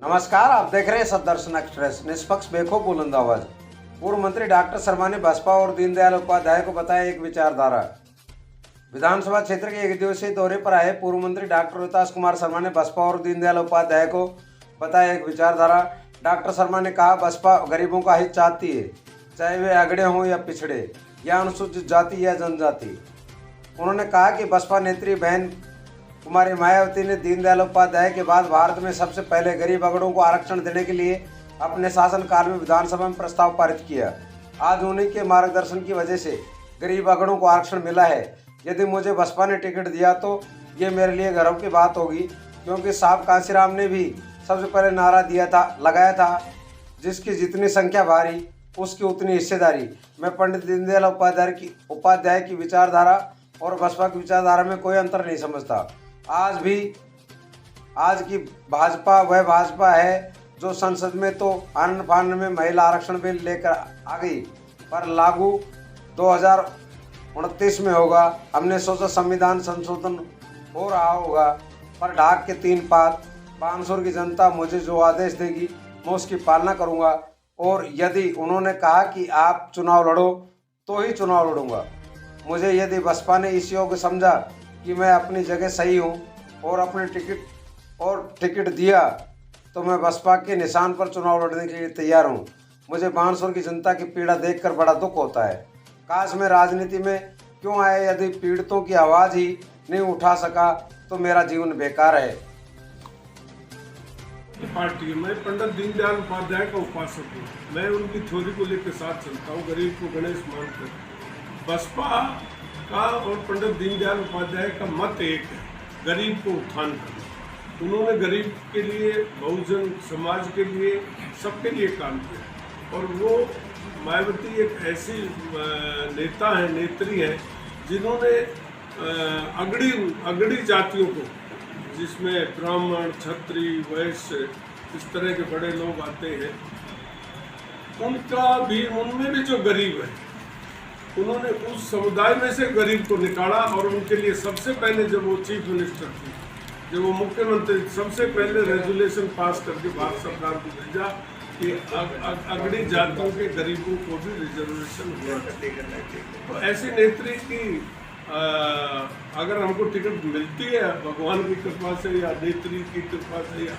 नमस्कार, आप देख रहे हैं सदर्शन एक्सप्रेस। निष्पक्ष बेखो बुलंद आवाज। पूर्व मंत्री डॉक्टर शर्मा ने बसपा और दीनदयाल उपाध्याय को बताया एक विचारधारा। विधानसभा क्षेत्र के एक दिवसीय दौरे पर आए पूर्व मंत्री डॉक्टर रोहिताश कुमार शर्मा ने बसपा और दीनदयाल उपाध्याय को बताया एक विचारधारा। डॉक्टर शर्मा ने कहा, बसपा गरीबों का हित चाहती है, चाहे वे अगड़े हों या पिछड़े या अनुसूचित जाति या जनजाति। उन्होंने कहा कि बसपा नेत्री बहन कुमारी मायावती ने दीनदयाल उपाध्याय के बाद भारत में सबसे पहले गरीब अगड़ों को आरक्षण देने के लिए अपने शासनकाल में विधानसभा में प्रस्ताव पारित किया। आज उन्हीं के मार्गदर्शन की वजह से गरीब अगड़ों को आरक्षण मिला है। यदि मुझे बसपा ने टिकट दिया तो ये मेरे लिए गर्व की बात होगी, क्योंकि साहब कांशीराम ने भी सबसे पहले नारा लगाया था, जिसकी जितनी संख्या भारी उसकी उतनी हिस्सेदारी। मैं पंडित दीनदयाल उपाध्याय की विचारधारा और बसपा की विचारधारा में कोई अंतर नहीं समझता। आज की भाजपा वह भाजपा है जो संसद में तो आनन फानन में महिला आरक्षण बिल लेकर आ गई, पर लागू 2029 में होगा। हमने सोचा संविधान संशोधन हो रहा होगा, पर ढाक के 3 पात बानसूर की जनता मुझे जो आदेश देगी मैं उसकी पालना करूंगा। और यदि उन्होंने कहा कि आप चुनाव लड़ो तो ही चुनाव लड़ूंगा। मुझे यदि बसपा ने इस योग्य समझा कि मैं अपनी जगह सही हूं और अपने टिकट दिया तो मैं बसपा के निशान पर चुनाव लड़ने के लिए तैयार हूं। मुझे बानसूर की जनता की पीड़ा देखकर बड़ा दुख होता है। काश मैं राजनीति में क्यों आया। यदि पीड़ितों की आवाज़ ही नहीं उठा सका तो मेरा जीवन बेकार है। पार्टी में पंडित दीनदयाल उपाध्याय का उपासक हूँ। मैं उनकी थ्योरी को लेकर साथ चलता हूँ, गरीब को गणेश मानकर। बसपा का और पंडित दीनदयाल उपाध्याय का मत एक है, गरीब को उत्थान करना। उन्होंने गरीब के लिए, बहुजन समाज के लिए, सबके लिए काम किया। और वो मायावती एक ऐसी नेता है, नेत्री है, जिन्होंने अगड़ी जातियों को, जिसमें ब्राह्मण, क्षत्रिय, वैश्य, इस तरह के बड़े लोग आते हैं, उनमें भी जो गरीब है, उन्होंने उस समुदाय में से गरीब को निकाला। और उनके लिए सबसे पहले जब वो चीफ मिनिस्टर थी, जब वो मुख्यमंत्री, सबसे पहले रेजुलेशन पास करके भारत सरकार को भेजा कि अगड़ी जातियों के गरीबों को भी रिजर्वेशन होना। तो ऐसी नेत्री की अगर हमको टिकट मिलती है भगवान की कृपा से या नेत्री की कृपा से या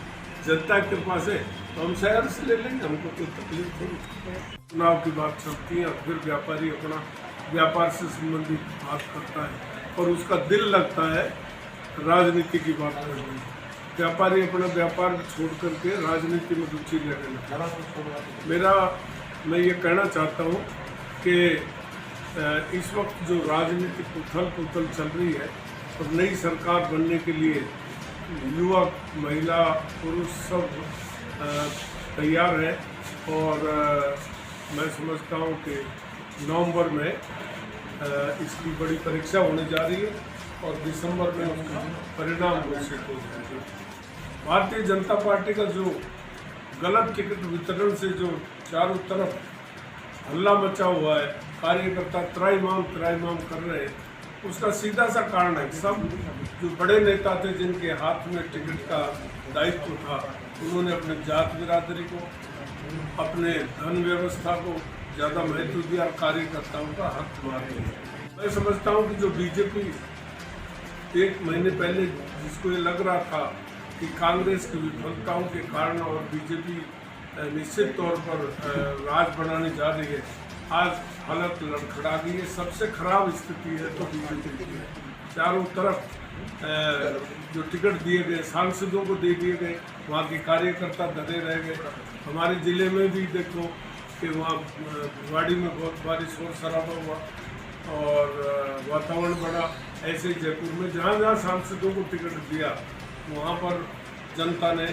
जनता की कृपा से, तो हम शहर से ले लेंगे, हमको कोई तकलीफ नहीं। चुनाव की बात चलती है, फिर व्यापारी अपना व्यापार से संबंधित बात करता है और उसका दिल लगता है राजनीति की बात करने में। व्यापारी अपना व्यापार छोड़ करके राजनीति में रुचि लेने लगता है। मैं ये कहना चाहता हूँ कि इस वक्त जो राजनीतिक उथल चल रही है और नई सरकार बनने के लिए युवक, महिला, पुरुष सब तैयार है। और मैं समझता हूँ कि नवंबर में इसकी बड़ी परीक्षा होने जा रही है और दिसंबर में उसका परिणाम घोषित हो जाएगा। भारतीय जनता पार्टी का जो गलत टिकट वितरण से जो चारों तरफ हल्ला मचा हुआ है, कार्यकर्ता त्राहिमाम कर रहे हैं, उसका सीधा सा कारण है, सब जो बड़े नेता थे जिनके हाथ में टिकट का दायित्व था, उन्होंने अपने जात बिरादरी को, अपने धन व्यवस्था को ज़्यादा महत्व दिया और कार्यकर्ताओं का हक मार दिया। मैं समझता हूँ कि जो बीजेपी 1 महीने पहले जिसको ये लग रहा था कि कांग्रेस की विफलताओं के कारण और बीजेपी निश्चित तौर पर राज बनाने जा रही है, आज हालत लड़खड़ा गई है। सबसे खराब स्थिति है तो बीजेपी की है। चारों तरफ जो टिकट दिए गए, सांसदों को दे दिए गए, वहाँ के कार्यकर्ता डरे रह गए। हमारे ज़िले में भी देखो कि वहाँ भिवाड़ी में बहुत भारी शोर शराबा हुआ और वातावरण बड़ा। ऐसे ही जयपुर में जहाँ सांसदों को टिकट दिया, वहाँ पर जनता ने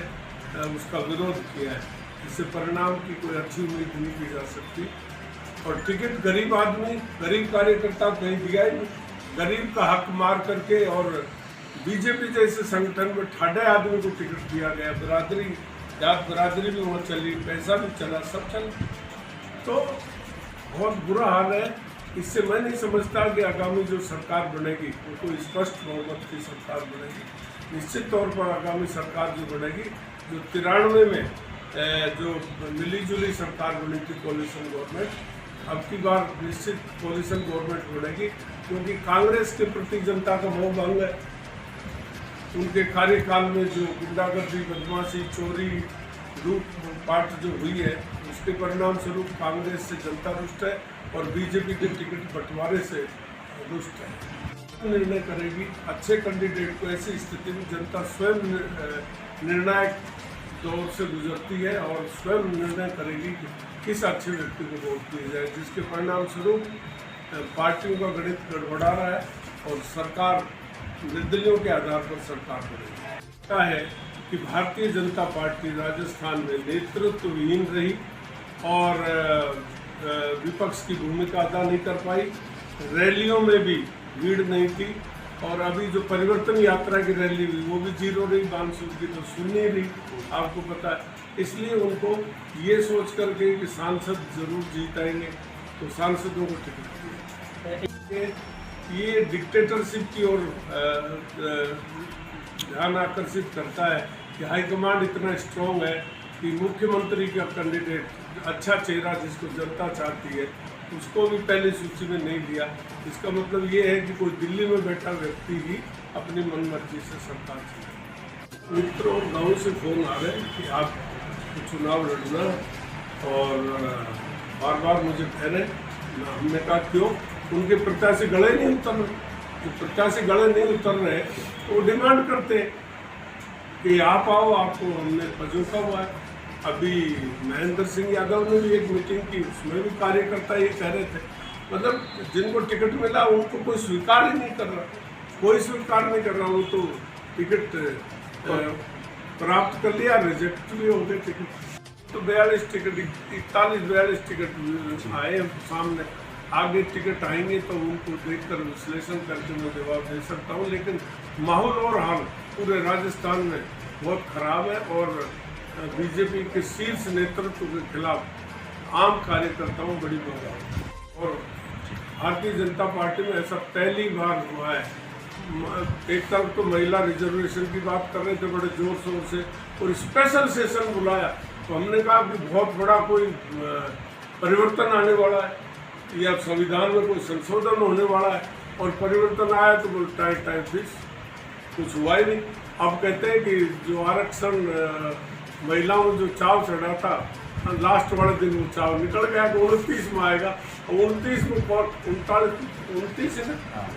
उसका विरोध किया है। इससे परिणाम की कोई अच्छी उम्मीद नहीं की जा सकती। और टिकट गरीब आदमी, गरीब कार्यकर्ता कहीं दिया ही नहीं। गरीब का हक मार करके और बीजेपी जैसे संगठन में ठाडे आदमी को टिकट दिया गया। जात बिरादरी भी वहाँ चली, पैसा भी चला, सब चला। तो बहुत बुरा हाल है। इससे मैं नहीं समझता कि आगामी जो सरकार बनेगी वो कोई स्पष्ट बहुमत की सरकार बनेगी। निश्चित तौर पर आगामी सरकार जो बनेगी जो 93 में जो मिली जुली सरकार बनी थी कोलिशन गवर्नमेंट, अब की बार निश्चित कोलिशन गवर्नमेंट बनेगी, क्योंकि कांग्रेस के प्रति जनता का मोह भंग है। उनके कार्यकाल में जो गुंडागर्दी, बदमाशी, चोरी, लूटपाट जो हुई है, उसके परिणाम स्वरूप कांग्रेस से जनता रुष्ट है और बीजेपी के टिकट बंटवारे से रुष्ट है। निर्णय करेगी अच्छे कैंडिडेट को। ऐसी स्थिति में जनता स्वयं निर्णायक दौर से गुजरती है और स्वयं निर्णय करेगी कि किस अच्छे व्यक्ति को वोट दिया जाए, जिसके परिणाम स्वरूप पार्टियों का गणित गड़बड़ा रहा है और सरकार निर्दलियों के आधार पर सरकार बनेगी। क्या है कि भारतीय जनता पार्टी राजस्थान में नेतृत्वहीन रही और विपक्ष की भूमिका अदा नहीं कर पाई। रैलियों में भी भीड़ नहीं थी और अभी जो परिवर्तन यात्रा की रैली हुई वो भी जीरो रही, बानसूर की तो सुननी रही, आपको पता है। इसलिए उनको ये सोच करके कि सांसद जरूर जीत आएंगे तो सांसदों को टिकट दिए। ये डिक्टेटरशिप की ओर ध्यान आकर्षित करता है कि हाईकमांड इतना स्ट्रॉन्ग है कि मुख्यमंत्री का कैंडिडेट अच्छा चेहरा जिसको जनता चाहती है उसको भी पहली सूची में नहीं दिया। इसका मतलब ये है कि कोई दिल्ली में बैठा व्यक्ति ही अपनी मनमर्जी से सरकार चलाए। मित्रों और गाँव से फोन आ रहे हैं कि आप चुनाव लड़ना और बार बार मुझे कह रहे। हमने कहा क्यों? उनके प्रत्याशी गले नहीं उतर रहे। जो प्रत्याशी गले नहीं उतर रहे तो वो डिमांड करते हैं कि आप आओ, आपको हमने बजोका हुआ है। अभी महेंद्र सिंह यादव ने भी एक मीटिंग की, उसमें भी कार्यकर्ता ये कह रहे थे, मतलब जिनको टिकट मिला उनको कोई स्वीकार ही नहीं कर रहा, कोई स्वीकार नहीं कर रहा। वो तो टिकट प्राप्त कर लिया, रिजेक्ट भी हो गए टिकट। तो 42 टिकट, 41-42 टिकट आए सामने। आगे टिकट आएंगे तो उनको देखकर विश्लेषण करके मैं जवाब दे सकता हूँ, लेकिन माहौल और हाल पूरे राजस्थान में बहुत खराब है और बीजेपी के शीर्ष नेतृत्व के खिलाफ आम कार्यकर्ताओं बड़ी बगावत। और भारतीय जनता पार्टी में ऐसा पहली बार हुआ है। एक तरफ तो महिला रिजर्वेशन की बात कर रहे थे बड़े जोर शोर से और स्पेशल सेशन बुलाया, तो हमने कहा कि बहुत बड़ा कोई परिवर्तन आने वाला है या संविधान में कोई संशोधन होने वाला है, और परिवर्तन आया तो बोल टाइम फिक्स, कुछ हुआ ही नहीं। अब कहते हैं कि जो आरक्षण महिलाओं में जो चाव चढ़ा था, लास्ट वाले दिन वो चाव निकल गया कि 29 में आएगा। 29 में कौन,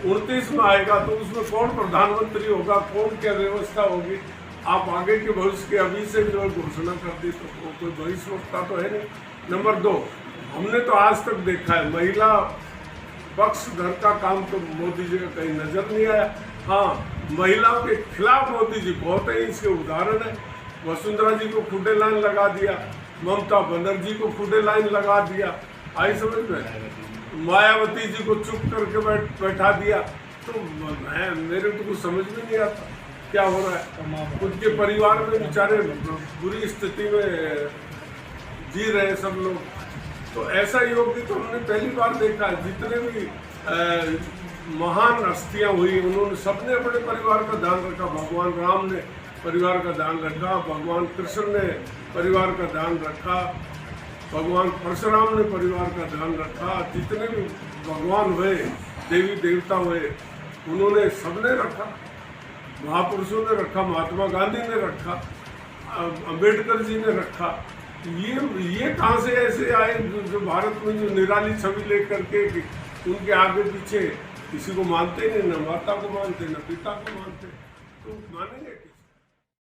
29 में आएगा तो उसमें कौन प्रधानमंत्री होगा, कौन क्या व्यवस्था होगी। आप आगे के भविष्य के अभी से जो घोषणा कर दी तो कोई भविष्यवक्ता तो है नहीं। नंबर 2, हमने तो आज तक देखा है महिला पक्ष घर का काम तो मोदी जी का कहीं नजर नहीं आया। हाँ, महिलाओं के खिलाफ मोदी जी बहुत है, इसके उदाहरण है। वसुंधरा जी को खुदे लाइन लगा दिया, ममता बनर्जी को खुदे लाइन लगा दिया, आई समझ में, मायावती जी को चुप करके बैठा दिया। तो मेरे तो कुछ समझ में नहीं आता क्या हो रहा है। उनके परिवार में बेचारे बुरी स्थिति में जी रहे हैं सब लोग। तो ऐसा योगी तो हमने पहली बार देखा है। जितने भी महान हस्तियां हुई उन्होंने सबने अपने परिवार का ध्यान रखा। भगवान राम ने परिवार का ध्यान रखा, भगवान कृष्ण ने परिवार का ध्यान रखा, भगवान परशुराम ने परिवार का ध्यान रखा। जितने भी भगवान हुए, देवी देवता हुए, उन्होंने सबने रखा। महापुरुषों ने रखा, महात्मा गांधी ने रखा, अम्बेडकर जी ने रखा। ये कहाँ से ऐसे आए जो भारत में जो निराली छवि लेकर के उनके आगे पीछे किसी को मानते नहीं, न माता को मानते न पिता को मानते, तो मानेंगे।